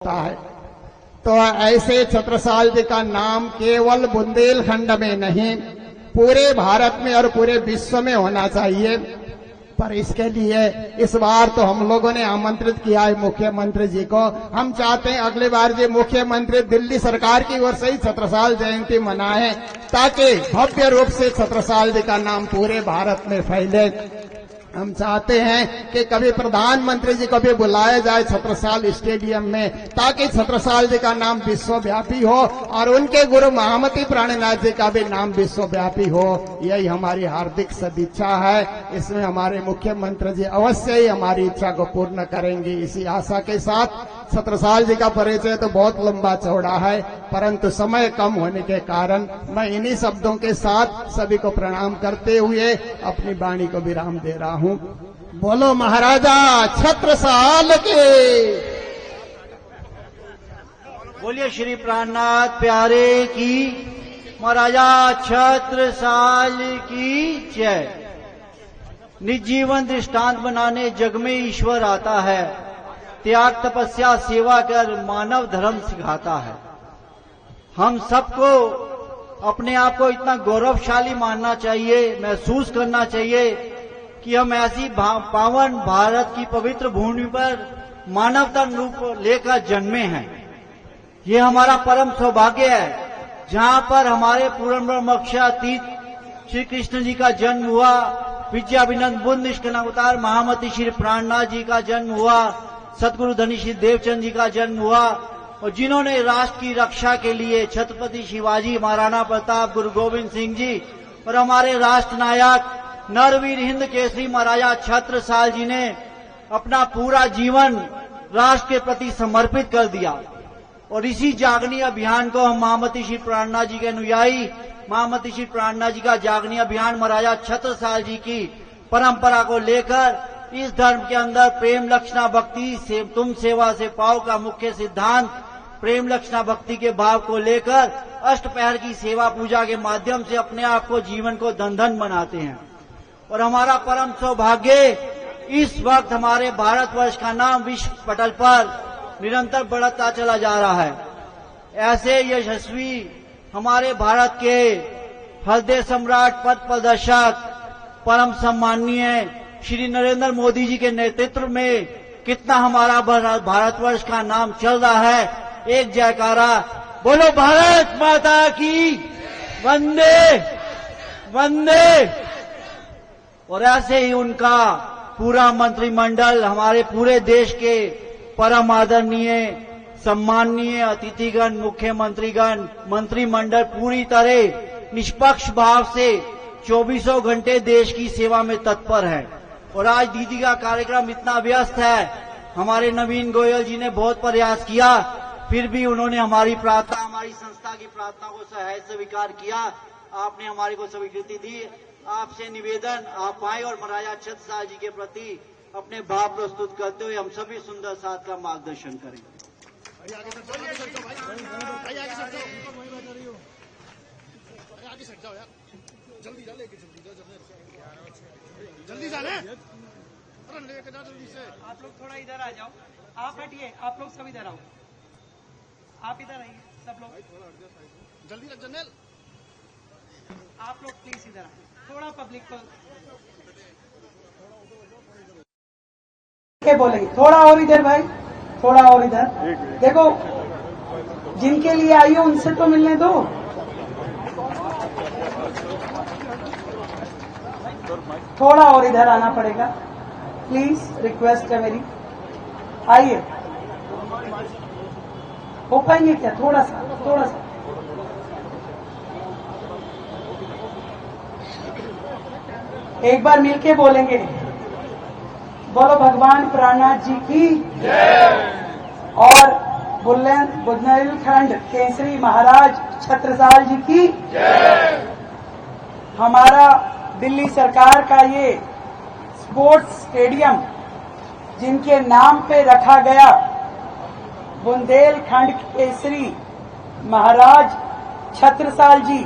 होता है। तो ऐसे छत्रसाल जी का नाम केवल बुंदेलखंड में नहीं, पूरे भारत में और पूरे विश्व में होना चाहिए। पर इसके लिए इस बार तो हम लोगों ने आमंत्रित किया है मुख्यमंत्री जी को। हम चाहते हैं अगली बार जी मुख्यमंत्री दिल्ली सरकार की ओर से ही छत्रसाल जयंती मनाएं, ताकि भव्य रूप से छत्रसाल जी का नाम पूरे भारत में फैले। हम चाहते हैं कि कभी प्रधानमंत्री जी को भी बुलाया जाए छत्रसाल स्टेडियम में, ताकि छत्रसाल जी का नाम विश्वव्यापी हो और उनके गुरु महामती प्राणनाथ जी का भी नाम विश्वव्यापी हो। यही हमारी हार्दिक सदिच्छा है। इसमें हमारे मुख्यमंत्री जी अवश्य ही हमारी इच्छा को पूर्ण करेंगे। इसी आशा के साथ छत्रसाल जी का परिचय तो बहुत लंबा चौड़ा है, परंतु समय कम होने के कारण मैं इन्हीं शब्दों के साथ सभी को प्रणाम करते हुए अपनी वाणी को विराम दे रहा हूं। बोलो महाराजा छत्रसाल के। बोलिए श्री प्राणनाथ प्यारे की, महाराजा छत्रसाल की जय। निज जीवन दृष्टांत बनाने जग में ईश्वर आता है, त्याग तपस्या सेवा कर मानव धर्म सिखाता है। हम सबको अपने आप को इतना गौरवशाली मानना चाहिए, महसूस करना चाहिए कि हम ऐसी पावन भारत की पवित्र भूमि पर मानवता रूप लेकर जन्मे हैं। ये हमारा परम सौभाग्य है, जहां पर हमारे पूर्ण ब्रह्मक्षातीत श्री कृष्ण जी का जन्म हुआ, विद्याभिनंद बुद्ध निष्कलंक महामती श्री प्राणनाथ जी का जन्म हुआ, सतगुरु धनी श्री देवचंद जी का जन्म हुआ, और जिन्होंने राष्ट्र की रक्षा के लिए छत्रपति शिवाजी, महाराणा प्रताप, गुरु गोविंद सिंह जी और हमारे राष्ट्र नायक नरवीर हिंद केसरी महाराजा छत्रसाल जी ने अपना पूरा जीवन राष्ट्र के प्रति समर्पित कर दिया। और इसी जागनी अभियान को हम महामती श्री प्राणनाथ जी के अनुयायी, महामती श्री प्राणनाथ जी का जागनी अभियान महाराजा छत्रसाल जी की परंपरा को लेकर इस धर्म के अंदर प्रेम लक्षणा भक्ति से तुम सेवा से पाओ का मुख्य सिद्धांत, प्रेम लक्षणा भक्ति के भाव को लेकर अष्टपहर की सेवा पूजा के माध्यम से अपने आप को जीवन को धन धन बनाते हैं। और हमारा परम सौभाग्य इस वक्त हमारे भारतवर्ष का नाम विश्व पटल पर निरंतर बढ़ता चला जा रहा है। ऐसे यशस्वी हमारे भारत के हृदय सम्राट पथ प्रदर्शक परम सम्माननीय श्री नरेंद्र मोदी जी के नेतृत्व में कितना हमारा भारतवर्ष का नाम चल रहा है। एक जयकारा बोलो भारत माता की, वंदे वंदे। और ऐसे ही उनका पूरा मंत्रिमंडल, हमारे पूरे देश के परम आदरणीय सम्माननीय अतिथिगण, मुख्यमंत्रीगण, मंत्रिमंडल पूरी तरह निष्पक्ष भाव से 24 घंटे देश की सेवा में तत्पर है। और आज दीदी का कार्यक्रम इतना व्यस्त है, हमारे नवीन गोयल जी ने बहुत प्रयास किया, फिर भी उन्होंने हमारी प्रार्थना, हमारी संस्था की प्रार्थना को सहज स्वीकार किया। आपने हमारे को स्वीकृति दी। आपसे निवेदन, आप आए और महाराजा छत्रसाल जी के प्रति अपने भाव प्रस्तुत करते हुए हम सभी सुंदर साथ का मार्गदर्शन करेंगे। जल्दी जाने, लेके जाओ जल्दी से। आप लोग थोड़ा इधर आ जाओ, आप हटिए, आप लोग सब इधर आओ, आप इधर आइए सब लोग। जल्दी रख जनरल, आप लोग प्लीज इधर आए, थोड़ा पब्लिक को क्या बोलेंगे। थोड़ा और इधर भाई, थोड़ा और इधर देखो, जिनके लिए आई हो उनसे तो मिलने दो। थोड़ा और इधर आना पड़ेगा, प्लीज रिक्वेस्ट है मेरी। आइए, हो पाएंगे क्या? थोड़ा सा, थोड़ा सा। एक बार मिलके बोलेंगे, बोलो भगवान प्राणनाथ जी की जय और बुंदेलखंड केसरी महाराज छत्रसाल जी की जय। हमारा दिल्ली सरकार का ये स्पोर्ट्स स्टेडियम जिनके नाम पे रखा गया, बुंदेलखंड केसरी महाराज छत्रसाल जी,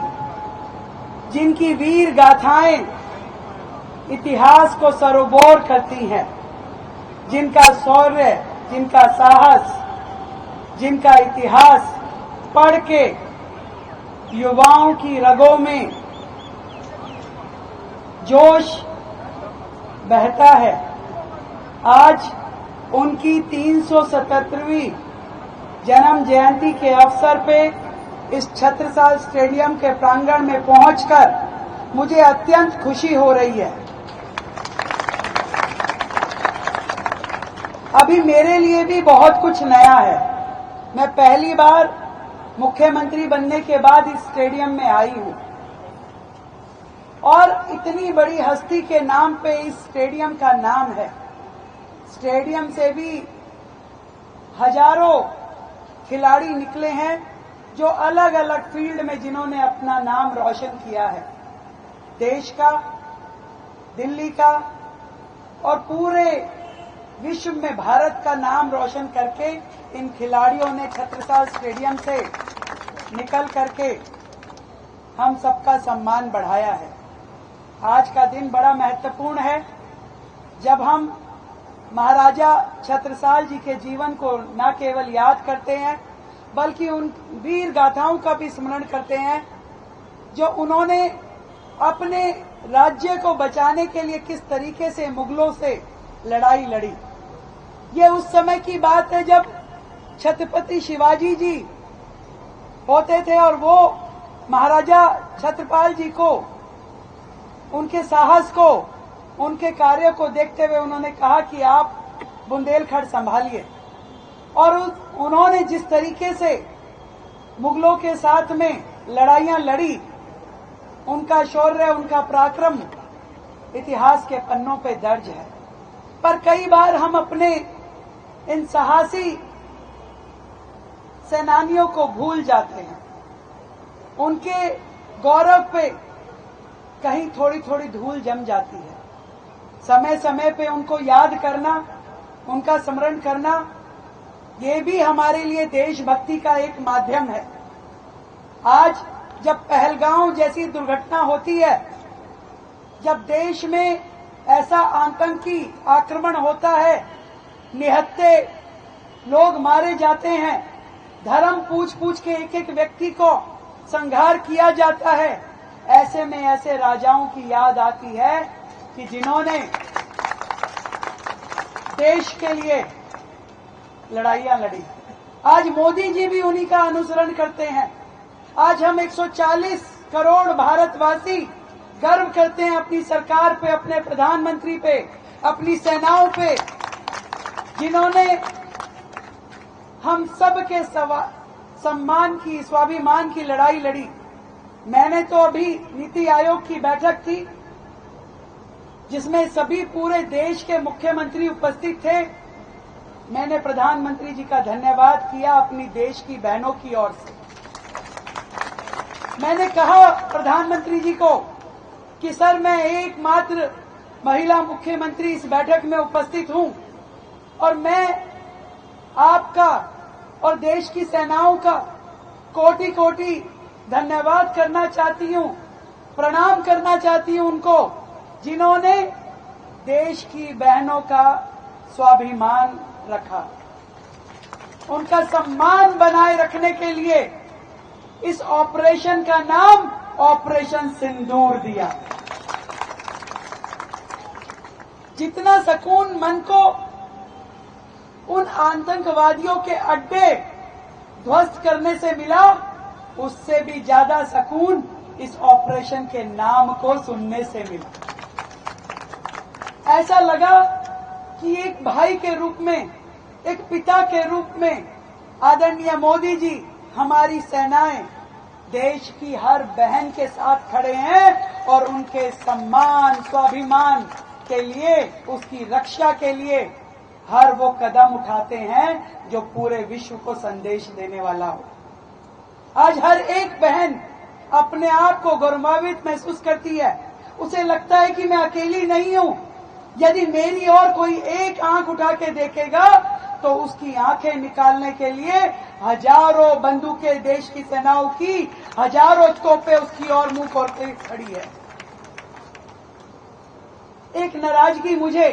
जिनकी वीर गाथाएं इतिहास को सरोबोर करती हैं, जिनका शौर्य, जिनका साहस, जिनका इतिहास पढ़ के युवाओं की रगों में जोश बहता है। आज उनकी 377वीं जन्म जयंती के अवसर पे इस छत्रसाल स्टेडियम के प्रांगण में पहुंचकर मुझे अत्यंत खुशी हो रही है। अभी मेरे लिए भी बहुत कुछ नया है। मैं पहली बार मुख्यमंत्री बनने के बाद इस स्टेडियम में आई हूं और इतनी बड़ी हस्ती के नाम पे इस स्टेडियम का नाम है। स्टेडियम से भी हजारों खिलाड़ी निकले हैं जो अलग अलग फील्ड में जिन्होंने अपना नाम रोशन किया है। देश का, दिल्ली का और पूरे विश्व में भारत का नाम रोशन करके इन खिलाड़ियों ने छत्रसाल स्टेडियम से निकल करके हम सबका सम्मान बढ़ाया है। आज का दिन बड़ा महत्वपूर्ण है जब हम महाराजा छत्रसाल जी के जीवन को न केवल याद करते हैं बल्कि उन वीर गाथाओं का भी स्मरण करते हैं जो उन्होंने अपने राज्य को बचाने के लिए किस तरीके से मुगलों से लड़ाई लड़ी। ये उस समय की बात है जब छत्रपति शिवाजी जी होते थे और वो महाराजा छत्रपाल जी को, उनके साहस को, उनके कार्य को देखते हुए उन्होंने कहा कि आप बुंदेलखंड संभालिए। और उन्होंने जिस तरीके से मुगलों के साथ में लड़ाइयां लड़ी, उनका शौर्य, उनका पराक्रम इतिहास के पन्नों पे दर्ज है। पर कई बार हम अपने इन साहसी सेनानियों को भूल जाते हैं। उनके गौरव पे कहीं थोड़ी थोड़ी धूल जम जाती है। समय समय पे उनको याद करना, उनका स्मरण करना, ये भी हमारे लिए देशभक्ति का एक माध्यम है। आज जब पहलगांव जैसी दुर्घटना होती है, जब देश में ऐसा आतंकी आक्रमण होता है, निहत्थे लोग मारे जाते हैं, धर्म पूछ पूछ के एक एक व्यक्ति को संहार किया जाता है, ऐसे में ऐसे राजाओं की याद आती है कि जिन्होंने देश के लिए लड़ाइयां लड़ी। आज मोदी जी भी उन्हीं का अनुसरण करते हैं। आज हम 140 करोड़ भारतवासी गर्व करते हैं अपनी सरकार पे, अपने प्रधानमंत्री पे, अपनी सेनाओं पे, जिन्होंने हम सब के सम्मान की, स्वाभिमान की लड़ाई लड़ी। मैंने तो अभी नीति आयोग की बैठक थी जिसमें सभी पूरे देश के मुख्यमंत्री उपस्थित थे। मैंने प्रधानमंत्री जी का धन्यवाद किया अपनी देश की बहनों की ओर से। मैंने कहा प्रधानमंत्री जी को कि सर, मैं एकमात्र महिला मुख्यमंत्री इस बैठक में उपस्थित हूं और मैं आपका और देश की सेनाओं का कोटि कोटि धन्यवाद करना चाहती हूं, प्रणाम करना चाहती हूं उनको जिन्होंने देश की बहनों का स्वाभिमान रखा, उनका सम्मान बनाए रखने के लिए इस ऑपरेशन का नाम ऑपरेशन सिंदूर दिया। जितना सुकून मन को उन आतंकवादियों के अड्डे ध्वस्त करने से मिला, उससे भी ज्यादा सुकून इस ऑपरेशन के नाम को सुनने से मिला। ऐसा लगा कि एक भाई के रूप में, एक पिता के रूप में आदरणीय मोदी जी हमारी सेनाएं देश की हर बहन के साथ खड़े हैं और उनके सम्मान, स्वाभिमान के लिए, उसकी रक्षा के लिए हर वो कदम उठाते हैं जो पूरे विश्व को संदेश देने वाला हो। आज हर एक बहन अपने आप को गौरवान्वित महसूस करती है। उसे लगता है कि मैं अकेली नहीं हूं। यदि मेरी और कोई एक आंख उठा के देखेगा तो उसकी आंखें निकालने के लिए हजारों बंदूकें देश की सेनाओं की, हजारों तोपें उसकी ओर मुंह करके खड़ी है। एक नाराजगी मुझे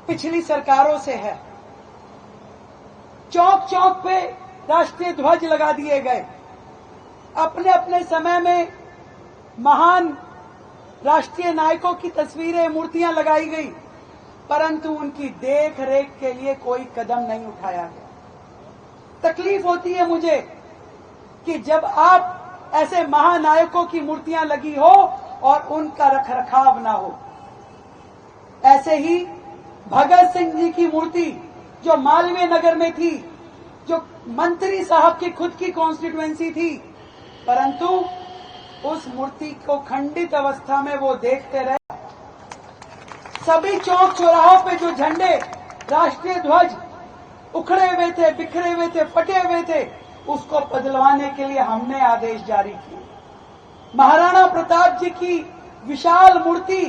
पिछली सरकारों से है। चौक चौक पे राष्ट्रीय ध्वज लगा दिए गए। अपने अपने समय में महान राष्ट्रीय नायकों की तस्वीरें, मूर्तियां लगाई गई, परंतु उनकी देख रेख के लिए कोई कदम नहीं उठाया गया। तकलीफ होती है मुझे कि जब आप ऐसे महानायकों की मूर्तियां लगी हो और उनका रखरखाव ना हो। ऐसे ही भगत सिंह जी की मूर्ति जो मालवीय नगर में थी, जो मंत्री साहब की खुद की कॉन्स्टिट्यूएंसी थी, परंतु उस मूर्ति को खंडित अवस्था में वो देखते रहे। सभी चौक चौराहों पे जो झंडे, राष्ट्रीय ध्वज उखड़े हुए थे, बिखरे हुए थे, फटे हुए थे, उसको बदलवाने के लिए हमने आदेश जारी किए। महाराणा प्रताप जी की विशाल मूर्ति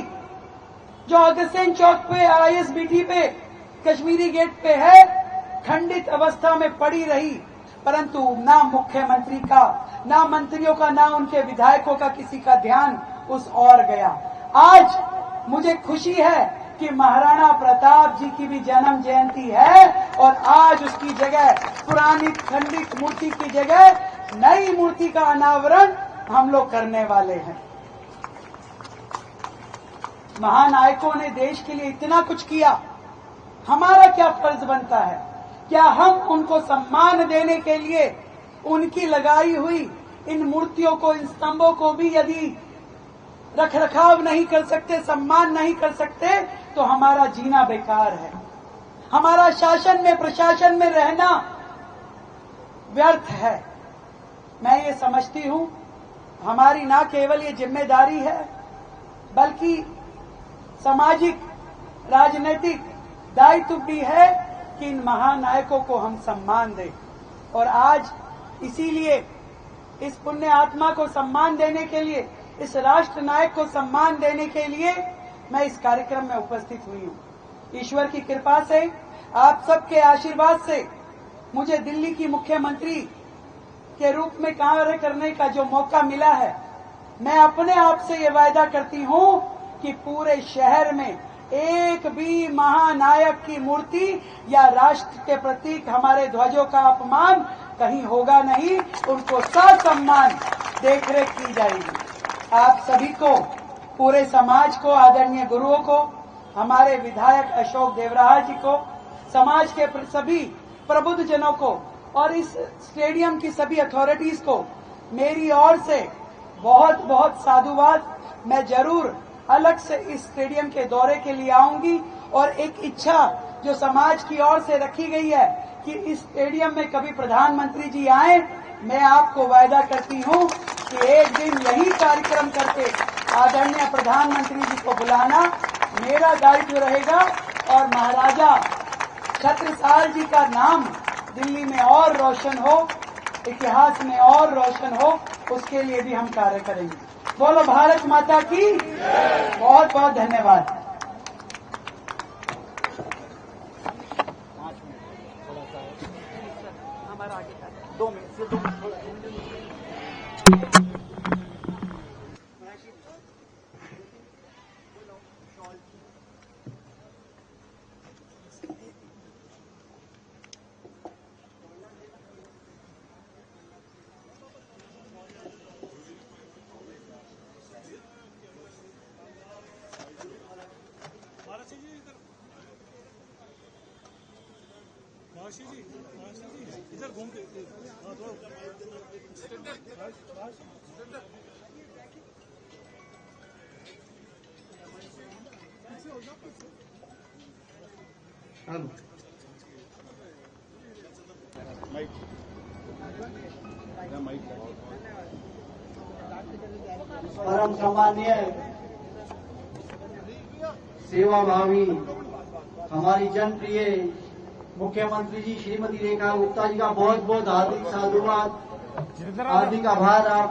जो अगस्त्यन चौक पे, ISBT पे, कश्मीरी गेट पे है, खंडित अवस्था में पड़ी रही, परंतु ना मुख्यमंत्री का, ना मंत्रियों का, ना उनके विधायकों का किसी का ध्यान उस ओर गया। आज मुझे खुशी है कि महाराणा प्रताप जी की भी जन्म जयंती है और आज उसकी जगह, पुरानी खंडित मूर्ति की जगह नई मूर्ति का अनावरण हम लोग करने वाले हैं। महानायकों ने देश के लिए इतना कुछ किया, हमारा क्या फर्ज बनता है? क्या हम उनको सम्मान देने के लिए उनकी लगाई हुई इन मूर्तियों को, इन स्तंभों को भी यदि रखरखाव नहीं कर सकते, सम्मान नहीं कर सकते, तो हमारा जीना बेकार है। हमारा शासन में, प्रशासन में रहना व्यर्थ है। मैं ये समझती हूं हमारी ना केवल ये जिम्मेदारी है, बल्कि सामाजिक, राजनीतिक दायित्व भी है कि इन महानायकों को हम सम्मान दें। और आज इसीलिए इस पुण्य आत्मा को सम्मान देने के लिए, इस राष्ट्र नायक को सम्मान देने के लिए मैं इस कार्यक्रम में उपस्थित हुई हूं। ईश्वर की कृपा से, आप सबके आशीर्वाद से मुझे दिल्ली की मुख्यमंत्री के रूप में कार्य करने का जो मौका मिला है, मैं अपने आप से ये वायदा करती हूं कि पूरे शहर में एक भी महानायक की मूर्ति या राष्ट्र के प्रतीक, हमारे ध्वजों का अपमान कहीं होगा नहीं। उनको ससम्मान देखरेख की जाएगी। आप सभी को, पूरे समाज को, आदरणीय गुरुओं को, हमारे विधायक अशोक देवराहा जी को, समाज के सभी प्रबुद्ध जनों को और इस स्टेडियम की सभी अथॉरिटीज को मेरी ओर से बहुत बहुत साधुवाद। मैं जरूर अलग से इस स्टेडियम के दौरे के लिए आऊंगी और एक इच्छा जो समाज की ओर से रखी गई है कि इस स्टेडियम में कभी प्रधानमंत्री जी आए, मैं आपको वायदा करती हूं कि एक दिन यही कार्यक्रम करके आदरणीय प्रधानमंत्री जी को बुलाना मेरा दायित्व रहेगा और महाराजा छत्रसाल जी का नाम दिल्ली में और रोशन हो, इतिहास में और रोशन हो, उसके लिए भी हम कार्य करेंगे। बोलो भारत माता की। बहुत बहुत धन्यवाद। हमारा आगे 2 मिनट से 2 मिनट। मासी जी इधर घूम के परम सम्मानीय, सेवाभावी, हमारी जनप्रिय मुख्यमंत्री जी श्रीमती रेखा गुप्ता जी का बहुत बहुत हार्दिक साधुवाद, हार्दिक आभार। आपने